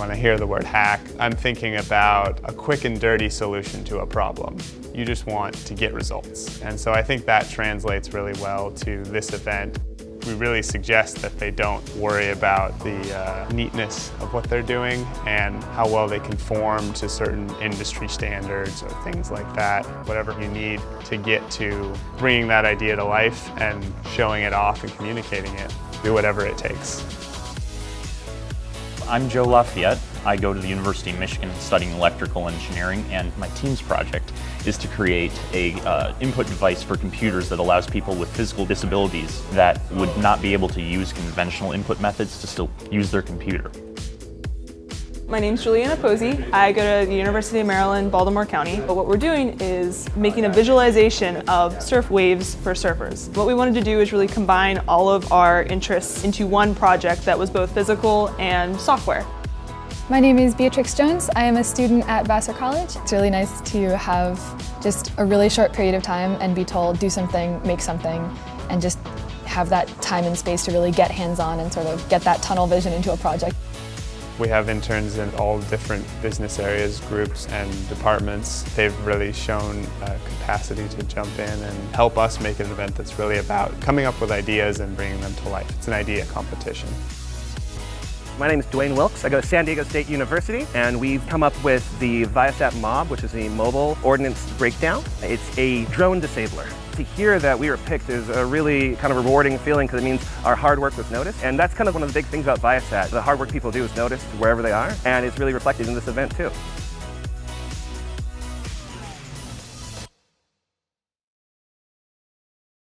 When I hear the word hack, I'm thinking about a quick and dirty solution to a problem. You just want to get results. And so I think that translates really well to this event. We really suggest that they don't worry about the neatness of what they're doing and how well they conform to certain industry standards or things like that. Whatever you need to get to bringing that idea to life and showing it off and communicating it, do whatever it takes. I'm Joe Lafayette. I go to the University of Michigan studying electrical engineering, and my team's project is to create a input device for computers that allows people with physical disabilities that would not be able to use conventional input methods to still use their computer. My name's Juliana Posey. I go to the University of Maryland, Baltimore County. But what we're doing is making a visualization of surf waves for surfers. What we wanted to do is really combine all of our interests into one project that was both physical and software. My name is Beatrix Jones. I am a student at Vassar College. It's really nice to have just a really short period of time and be told do something, make something, and just have that time and space to really get hands-on and sort of get that tunnel vision into a project. We have interns in all different business areas, groups, and departments. They've really shown a capacity to jump in and help us make an event that's really about coming up with ideas and bringing them to life. It's an idea competition. My name is Dwayne Wilkes. I go to San Diego State University, and we've come up with the Viasat Mob, which is a mobile ordnance breakdown. It's a drone disabler. To hear that we were picked is a really kind of rewarding feeling because it means our hard work was noticed. And that's kind of one of the big things about Viasat. The hard work people do is noticed wherever they are, and it's really reflected in this event too.